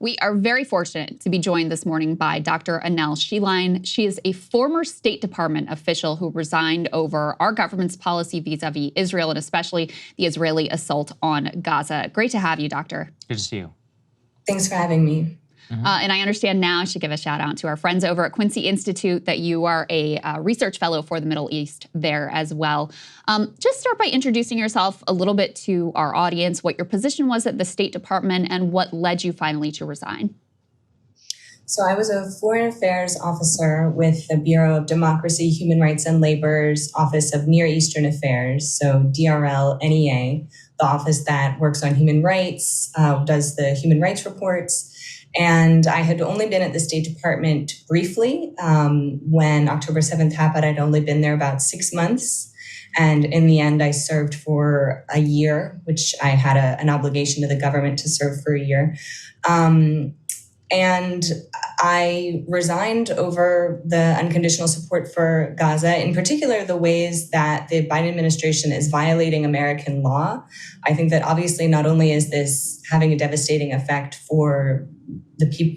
We are very fortunate to be joined this morning by Dr. Annelle Sheline. She is a former State Department official who resigned over our government's policy vis-a-vis Israel and especially the Israeli assault on Gaza. Great to have you, Doctor. Good to see you. Thanks for having me. And I understand now I should give a shout out to our friends over at Quincy Institute that you are a research fellow for the Middle East there as well. Just start by introducing yourself a little bit to our audience, what your position was at the State Department and what led you finally to resign. So I was a Foreign Affairs officer with the Bureau of Democracy, Human Rights and Labor's Office of Near Eastern Affairs, so DRL-NEA, the office that works on human rights, does the human rights reports. And I had only been at the State Department briefly. When October 7th happened, I'd only been there about 6 months. And in the end, I served for a year, which I had an obligation to the government to serve for a year. And I resigned over the unconditional support for Gaza, in particular, the ways that the Biden administration is violating American law. I think that obviously not only is this having a devastating effect for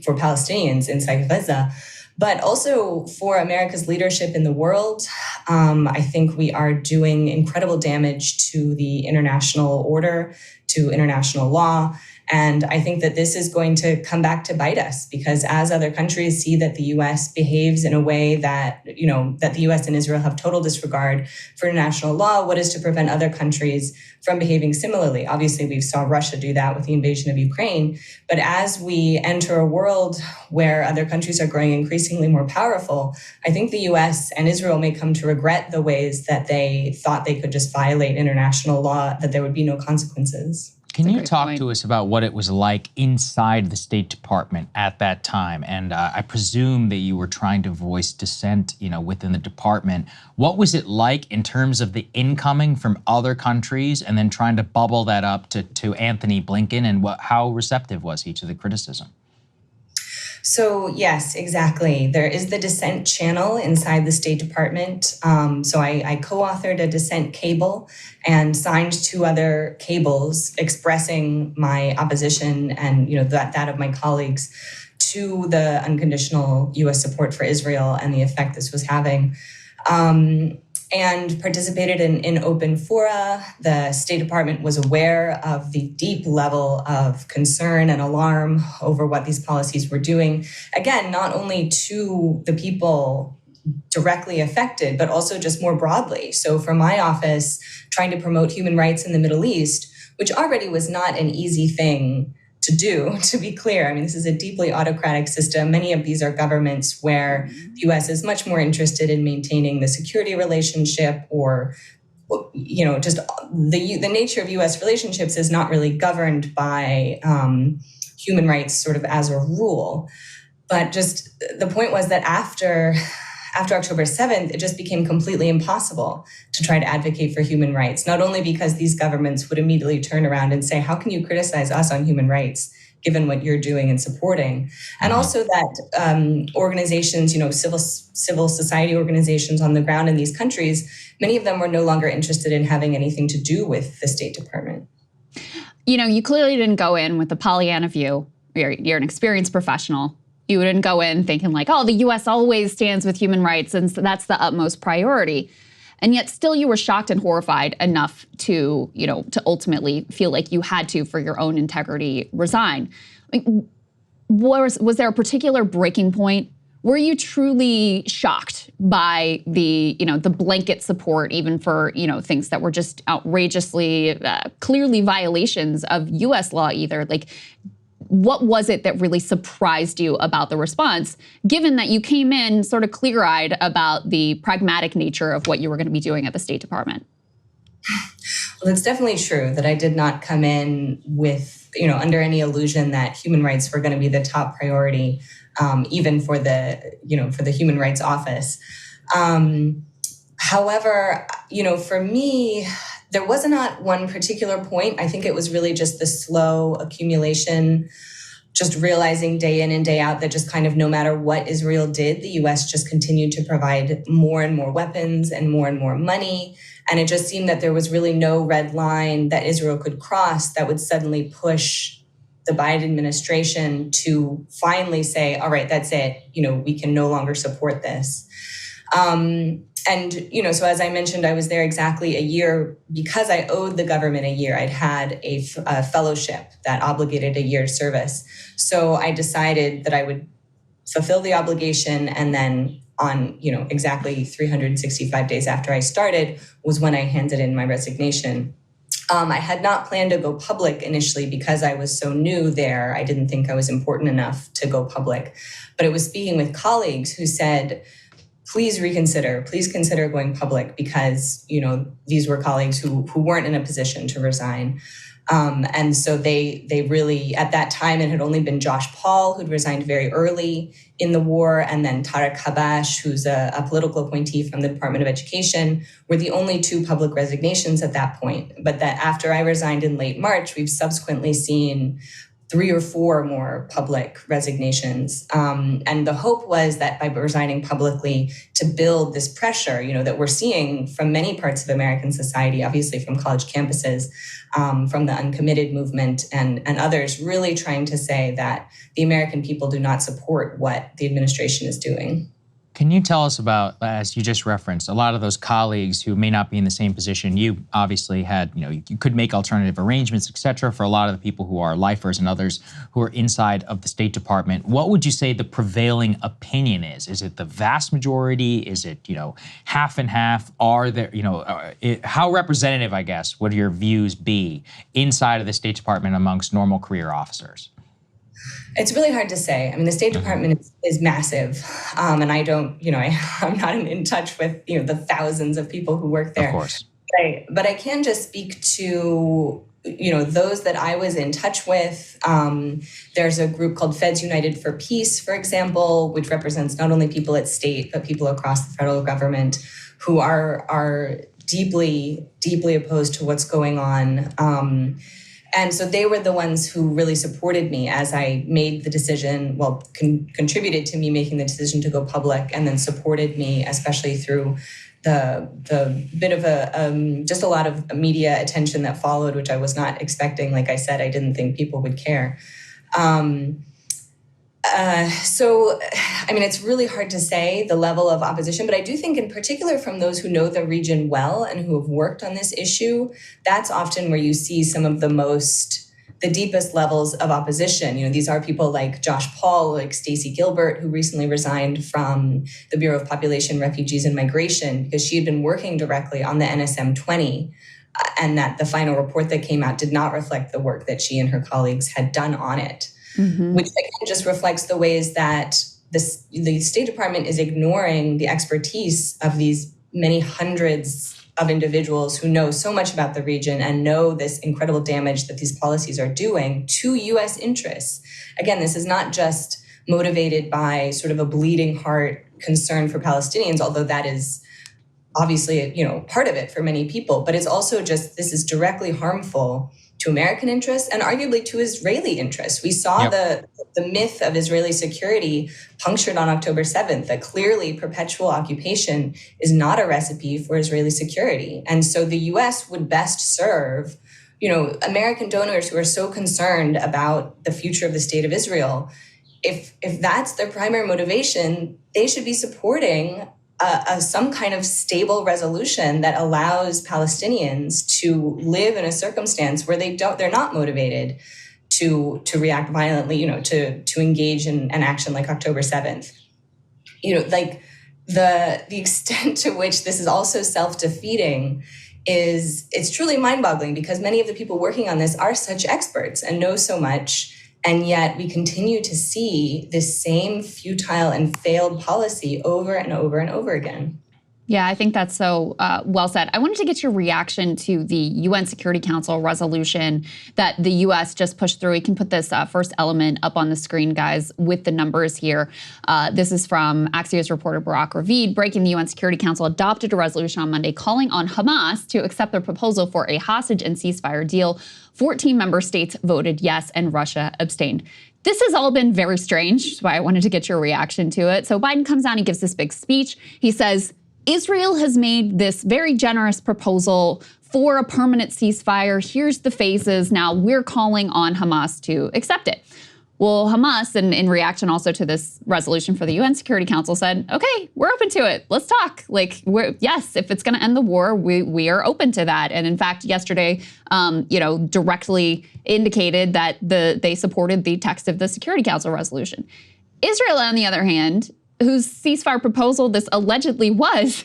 for Palestinians inside Gaza, but also for America's leadership in the world. I think we are doing incredible damage to the international order, to international law. And I think that this is going to come back to bite us because as other countries see that the U.S. behaves in a way that, that the U.S. and Israel have total disregard for international law, what is to prevent other countries from behaving similarly? Obviously, we saw Russia do that with the invasion of Ukraine. But as we enter a world where other countries are growing increasingly more powerful, I think the U.S. and Israel may come to regret the ways that they thought they could just violate international law, that there would be no consequences. Can you talk to us about what it was like inside the State Department at that time? And I presume that you were trying to voice dissent, within the department. What was it like in terms of the incoming from other countries and then trying to bubble that up to Anthony Blinken? And how receptive was he to the criticism? So yes, exactly. There is the dissent channel inside the State Department. So I co-authored a dissent cable and signed 2 other cables expressing my opposition and that of my colleagues to the unconditional U.S. support for Israel and the effect this was having. And participated in open fora. The State Department was aware of the deep level of concern and alarm over what these policies were doing. Again, not only to the people directly affected, but also just more broadly. So for my office, trying to promote human rights in the Middle East, which already was not an easy thing to do, to be clear. I mean, this is a deeply autocratic system. Many of these are governments where the U.S. is much more interested in maintaining the security relationship or, just the nature of U.S. relationships is not really governed by human rights sort of as a rule. But just the point was that after October 7th, it just became completely impossible to try to advocate for human rights, not only because these governments would immediately turn around and say, how can you criticize us on human rights, given what you're doing and supporting? And also that organizations, civil society organizations on the ground in these countries, many of them were no longer interested in having anything to do with the State Department. You clearly didn't go in with the Pollyanna view. You're an experienced professional. You wouldn't go in thinking like, the U.S. always stands with human rights, and so that's the utmost priority. And yet still you were shocked and horrified enough to ultimately feel like you had to, for your own integrity, resign. Was there a particular breaking point? Were you truly shocked by the blanket support, even for, things that were just outrageously, clearly violations of U.S. law either? What was it that really surprised you about the response, given that you came in sort of clear-eyed about the pragmatic nature of what you were going to be doing at the State Department? Well, it's definitely true that I did not come in with, under any illusion that human rights were going to be the top priority, even for the Human Rights Office. However, for me, there was not one particular point. I think it was really just the slow accumulation, just realizing day in and day out that just kind of no matter what Israel did, the U.S. just continued to provide more and more weapons and more money. And it just seemed that there was really no red line that Israel could cross that would suddenly push the Biden administration to finally say, all right, that's it. We can no longer support this. So as I mentioned, I was there exactly a year because I owed the government a year. I'd had a fellowship that obligated a year's service. So I decided that I would fulfill the obligation, and then on, exactly 365 days after I started was when I handed in my resignation. I had not planned to go public initially because I was so new there. I didn't think I was important enough to go public. But it was speaking with colleagues who said, please consider going public, because, these were colleagues who weren't in a position to resign. And so they really, at that time, it had only been Josh Paul, who'd resigned very early in the war, and then Tarek Habash, who's a political appointee from the Department of Education, were the only two public resignations at that point. But that after I resigned in late March, we've subsequently seen 3 or 4 more public resignations. And the hope was that by resigning publicly to build this pressure, that we're seeing from many parts of American society, obviously from college campuses, from the uncommitted movement and others, really trying to say that the American people do not support what the administration is doing. Can you tell us about, as you just referenced, a lot of those colleagues who may not be in the same position? You obviously had, you could make alternative arrangements, et cetera, for a lot of the people who are lifers and others who are inside of the State Department. What would you say the prevailing opinion is? Is it the vast majority? Is it, half and half? Are there, how representative, I guess, would your views be inside of the State Department amongst normal career officers? It's really hard to say. I mean, the State Department is massive. And I don't, I'm not in touch with, the thousands of people who work there. Of course. But I can just speak to, those that I was in touch with. There's a group called Feds United for Peace, for example, which represents not only people at state, but people across the federal government who are deeply, deeply opposed to what's going on. And so they were the ones who really supported me as I made the decision, contributed to me making the decision to go public, and then supported me, especially through the bit of just a lot of media attention that followed, which I was not expecting. Like I said, I didn't think people would care. It's really hard to say the level of opposition, but I do think in particular from those who know the region well and who have worked on this issue, that's often where you see some of the deepest levels of opposition. These are people like Josh Paul, like Stacey Gilbert, who recently resigned from the Bureau of Population, Refugees, and Migration because she had been working directly on the NSM 20, and that the final report that came out did not reflect the work that she and her colleagues had done on it. Mm-hmm. Which again just reflects the ways that the State Department is ignoring the expertise of these many hundreds of individuals who know so much about the region and know this incredible damage that these policies are doing to U.S. interests. Again, this is not just motivated by sort of a bleeding heart concern for Palestinians, although that is obviously, part of it for many people, but it's also just, this is directly harmful to American interests and arguably to Israeli interests. We saw the myth of Israeli security punctured on October 7th, that clearly perpetual occupation is not a recipe for Israeli security. And so the US would best serve, American donors who are so concerned about the future of the state of Israel. If that's their primary motivation, they should be supporting some kind of stable resolution that allows Palestinians to live in a circumstance where they're not motivated to react violently, to engage in an action like October 7th. The extent to which this is also self-defeating it's truly mind-boggling, because many of the people working on this are such experts and know so much. And yet we continue to see this same futile and failed policy over and over and over again. Yeah, I think that's so well said. I wanted to get your reaction to the UN Security Council resolution that the U.S. just pushed through. We can put this first element up on the screen, guys, with the numbers here. This is from Axios reporter Barak Ravid. Breaking: the UN Security Council adopted a resolution on Monday calling on Hamas to accept their proposal for a hostage and ceasefire deal. 14 member states voted yes, and Russia abstained. This has all been very strange, which is why I wanted to get your reaction to it. So Biden comes out, he gives this big speech. He says, Israel has made this very generous proposal for a permanent ceasefire. Here's the phases. Now we're calling on Hamas to accept it. Well, Hamas, and in reaction also to this resolution for the UN Security Council, said, okay, we're open to it. Let's talk. Like, yes, if it's going to end the war, we are open to that. And in fact, yesterday, directly indicated that they supported the text of the Security Council resolution. Israel, on the other hand, whose ceasefire proposal this allegedly was,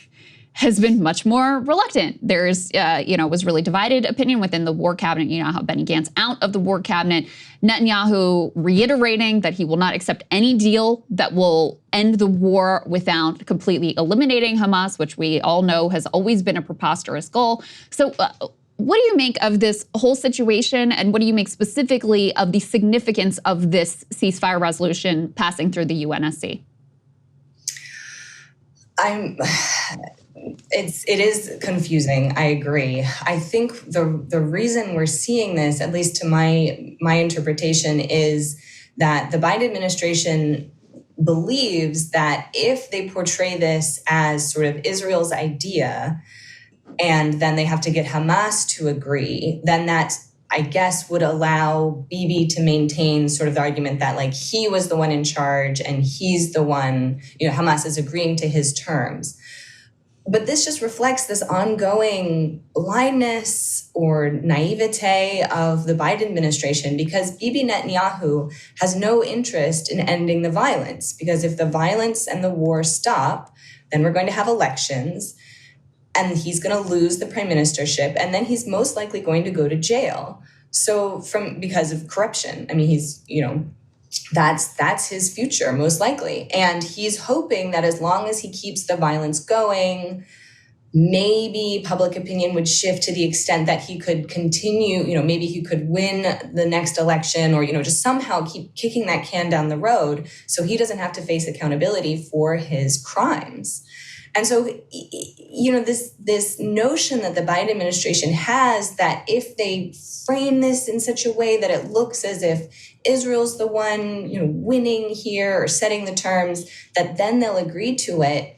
has been much more reluctant. There's, was really divided opinion within the war cabinet. You know how Benny Gantz out of the war cabinet. Netanyahu reiterating that he will not accept any deal that will end the war without completely eliminating Hamas, which we all know has always been a preposterous goal. So what do you make of this whole situation, and what do you make specifically of the significance of this ceasefire resolution passing through the UNSC? It is confusing. I agree. I think the reason we're seeing this, at least to my interpretation, is that the Biden administration believes that if they portray this as sort of Israel's idea, and then they have to get Hamas to agree, then that, I guess, would allow Bibi to maintain sort of the argument that like he was the one in charge and he's the one, Hamas is agreeing to his terms. But this just reflects this ongoing blindness or naivete of the Biden administration, because Bibi Netanyahu has no interest in ending the violence. Because if the violence and the war stop, then we're going to have elections and he's going to lose the prime ministership, and then he's most likely going to go to jail. So because of corruption, I mean, he's, that's his future, most likely. And he's hoping that as long as he keeps the violence going, maybe public opinion would shift to the extent that he could continue, maybe he could win the next election, or, just somehow keep kicking that can down the road so he doesn't have to face accountability for his crimes. And so, this notion that the Biden administration has, that if they frame this in such a way that it looks as if Israel's the one, winning here or setting the terms, that then they'll agree to it,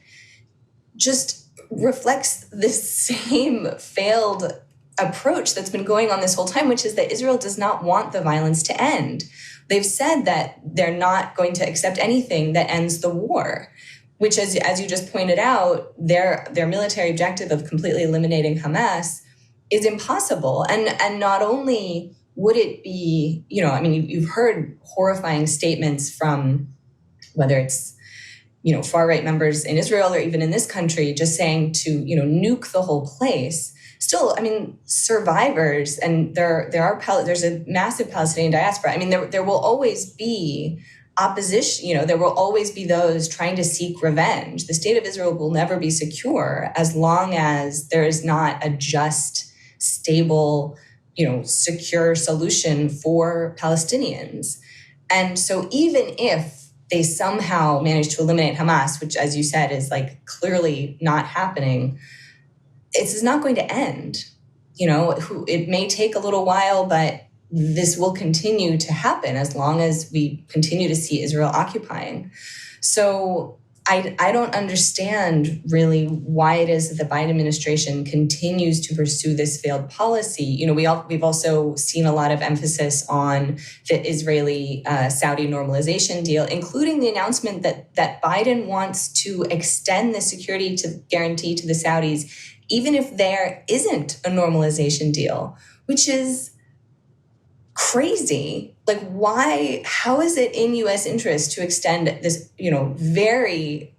just reflects this same failed approach that's been going on this whole time, which is that Israel does not want the violence to end. They've said that they're not going to accept anything that ends the war, which, as you just pointed out, their military objective of completely eliminating Hamas is impossible. And not only would it be, you've heard horrifying statements from whether it's, far-right members in Israel or even in this country, just saying to, nuke the whole place. Still, survivors, and there's a massive Palestinian diaspora. There will always be opposition, there will always be those trying to seek revenge. The state of Israel will never be secure as long as there is not a just, stable, secure solution for Palestinians. And so even if they somehow manage to eliminate Hamas, which, as you said, is like clearly not happening, it's not going to end. It may take a little while, but this will continue to happen as long as we continue to see Israel occupying. So I don't understand really why it is that the Biden administration continues to pursue this failed policy. We've also seen a lot of emphasis on the Israeli-Saudi normalization deal, including the announcement that Biden wants to extend the security guarantee to the Saudis, even if there isn't a normalization deal, which is crazy. Like, why? How is it in U.S. interest to extend this, very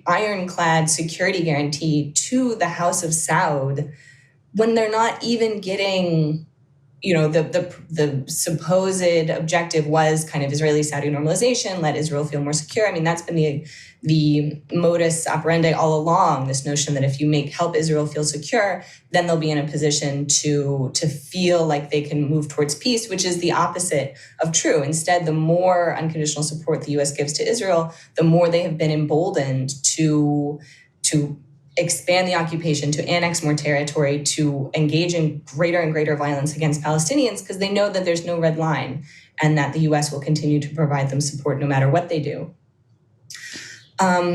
ironclad security guarantee to the House of Saud when they're not even getting, the supposed objective was kind of Israeli-Saudi normalization, let Israel feel more secure. That's been the modus operandi all along, this notion that if you help Israel feel secure, then they'll be in a position to feel like they can move towards peace, which is the opposite of true. Instead, the more unconditional support the U.S. gives to Israel, the more they have been emboldened to expand the occupation, to annex more territory, to engage in greater and greater violence against Palestinians, because they know that there's no red line and that the U.S. will continue to provide them support no matter what they do.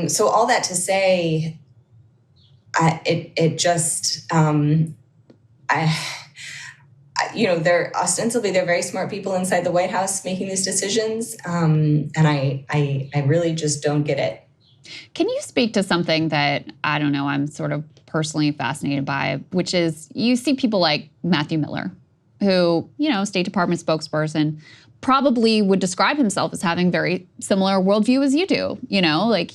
So all that to say, they're ostensibly, they're very smart people inside the White House making these decisions. And I really just don't get it. Can you speak to something that, I don't know, I'm sort of personally fascinated by, which is you see people like Matthew Miller, who, State Department spokesperson, probably would describe himself as having very similar worldview as you do. Like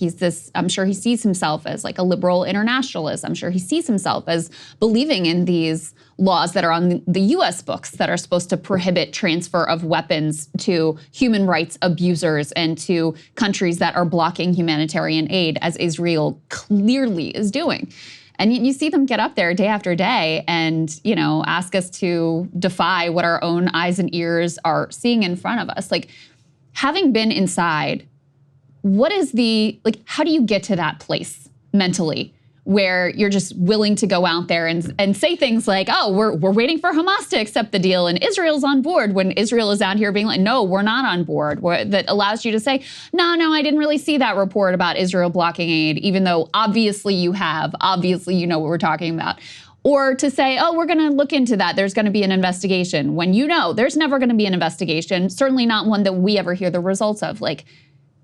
I'm sure he sees himself as like a liberal internationalist. I'm sure he sees himself as believing in these laws that are on the US books that are supposed to prohibit transfer of weapons to human rights abusers and to countries that are blocking humanitarian aid, as Israel clearly is doing. And you see them get up there day after day and, ask us to defy what our own eyes and ears are seeing in front of us. Like, having been inside, how do you get to that place mentally where you're just willing to go out there and say things like, oh, we're waiting for Hamas to accept the deal and Israel's on board, when Israel is out here being like, no, we're not on board, that allows you to say, no, I didn't really see that report about Israel blocking aid, even though obviously you have, obviously you know what we're talking about. Or to say, oh, we're going to look into that, there's going to be an investigation, when there's never going to be an investigation, certainly not one that we ever hear the results of. Like,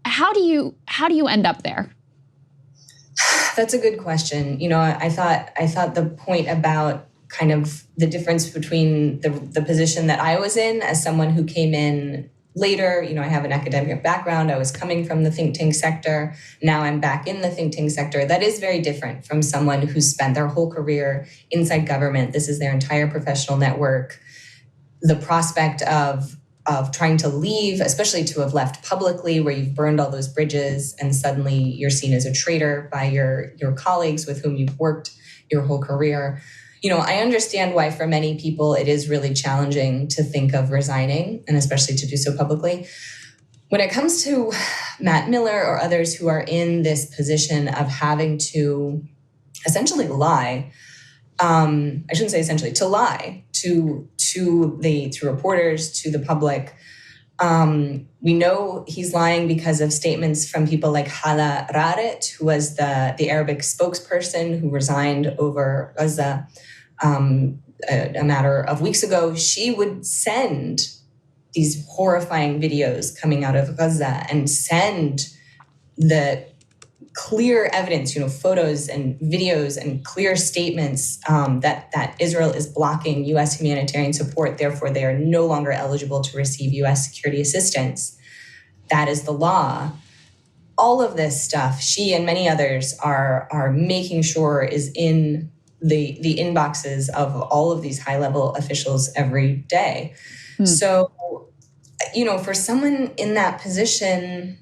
how do you end up there? That's a good question. I thought the point about kind of the difference between the position that I was in as someone who came in later, I have an academic background. I was coming from the think tank sector. Now I'm back in the think tank sector. That is very different from someone who's spent their whole career inside government. This is their entire professional network. The prospect of trying to leave, especially to have left publicly where you've burned all those bridges and suddenly you're seen as a traitor by your colleagues with whom you've worked your whole career. I understand why for many people it is really challenging to think of resigning, and especially to do so publicly. When it comes to Matt Miller or others who are in this position of having to essentially lie, I shouldn't say essentially, to lie to reporters, to the public. We know he's lying because of statements from people like Hala Raret, who was the Arabic spokesperson who resigned over Gaza a matter of weeks ago. She would send these horrifying videos coming out of Gaza and send the clear evidence, photos and videos and clear statements that Israel is blocking U.S. humanitarian support. Therefore, they are no longer eligible to receive U.S. security assistance. That is the law. All of this stuff, she and many others are making sure is in the inboxes of all of these high-level officials every day. So, for someone in that position,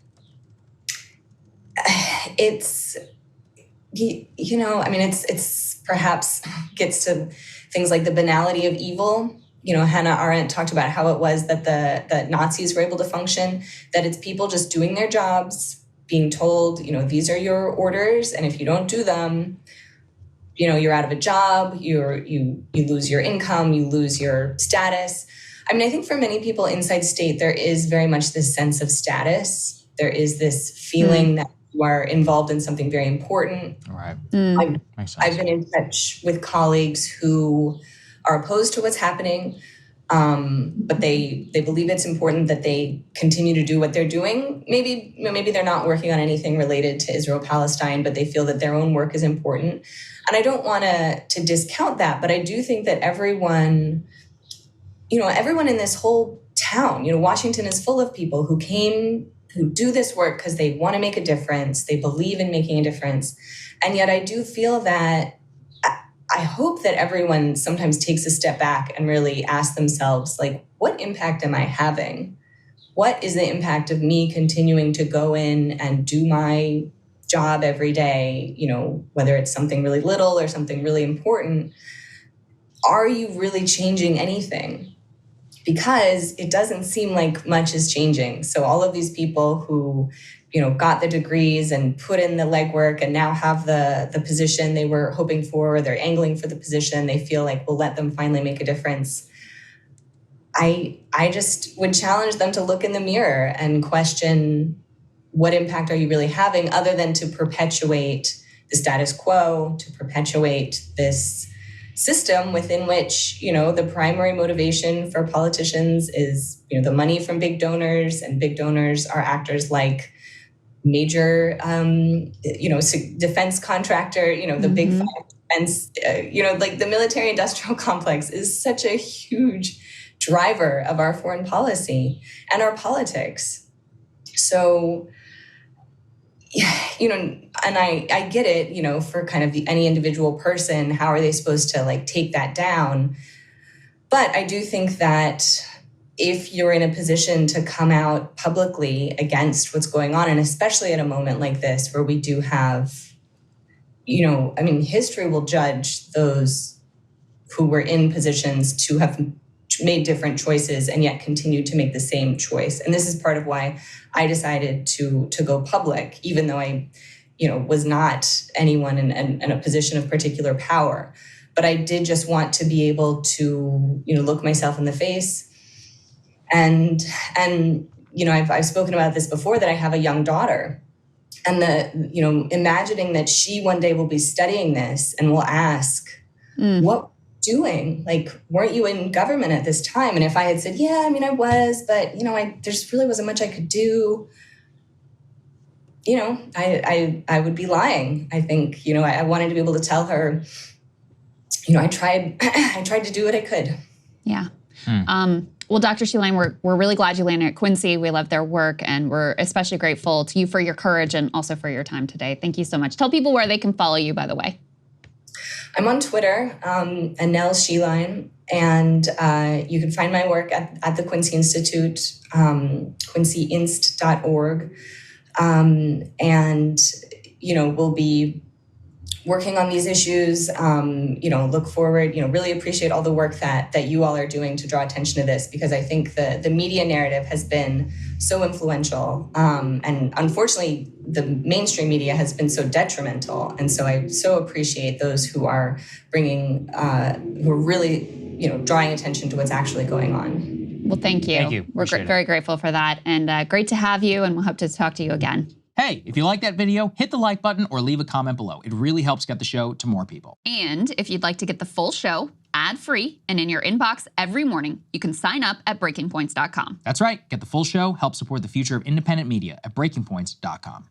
it's perhaps gets to things like the banality of evil. Hannah Arendt talked about how it was that the Nazis were able to function, that it's people just doing their jobs, being told, these are your orders, and if you don't do them, you're out of a job, you lose your income, you lose your status. I think for many people inside state, there is very much this sense of status. There is this feeling that you are involved in something very important. Right. I've been in touch with colleagues who are opposed to what's happening, but they believe it's important that they continue to do what they're doing. Maybe they're not working on anything related to Israel-Palestine, but they feel that their own work is important. And I don't want to discount that, but I do think that everyone in this whole town, Washington is full of people who do this work because they want to make a difference. They believe in making a difference. And yet I do feel that I hope that everyone sometimes takes a step back and really asks themselves, like, what impact am I having? What is the impact of me continuing to go in and do my job every day, whether it's something really little or something really important? Are you really changing anything? Because it doesn't seem like much is changing. So all of these people who, got the degrees and put in the legwork and now have the position they were hoping for, or they're angling for the position, they feel like we'll let them finally make a difference. I just would challenge them to look in the mirror and question, what impact are you really having, other than to perpetuate the status quo, to perpetuate this system within which, the primary motivation for politicians is, the money from big donors, and big donors are actors like major, defense contractor, the big five defense, like the military industrial complex is such a huge driver of our foreign policy and our politics. So, and I get it, for kind of any individual person, how are they supposed to like take that down? But I do think that if you're in a position to come out publicly against what's going on, and especially at a moment like this where we do have, history will judge those who were in positions to have made different choices and yet continue to make the same choice. And this is part of why I decided to go public, even though I, was not anyone in a position of particular power. But I did just want to be able to, look myself in the face. And I've spoken about this before, that I have a young daughter, and imagining that she one day will be studying this and will ask, what doing? Like, weren't you in government at this time? And if I had said, yeah, I was, but, there's really wasn't much I could do. I would be lying. I think, I wanted to be able to tell her, I tried to do what I could. Yeah. Well, Dr. Sheline, we're really glad you landed at Quincy. We love their work, and we're especially grateful to you for your courage and also for your time today. Thank you so much. Tell people where they can follow you, by the way. I'm on Twitter, Annelle Sheline, and you can find my work at the Quincy Institute, quincyinst.org. And, we'll be working on these issues, look forward, really appreciate all the work that you all are doing to draw attention to this, because I think the media narrative has been so influential. And unfortunately, the mainstream media has been so detrimental. And so I so appreciate those who are who are really, drawing attention to what's actually going on. Well, thank you. Thank you. We're very grateful for that. And great to have you, and we'll hope to talk to you again. Hey, if you like that video, hit the like button or leave a comment below. It really helps get the show to more people. And if you'd like to get the full show ad-free and in your inbox every morning, you can sign up at breakingpoints.com. That's right. Get the full show, help support the future of independent media at breakingpoints.com.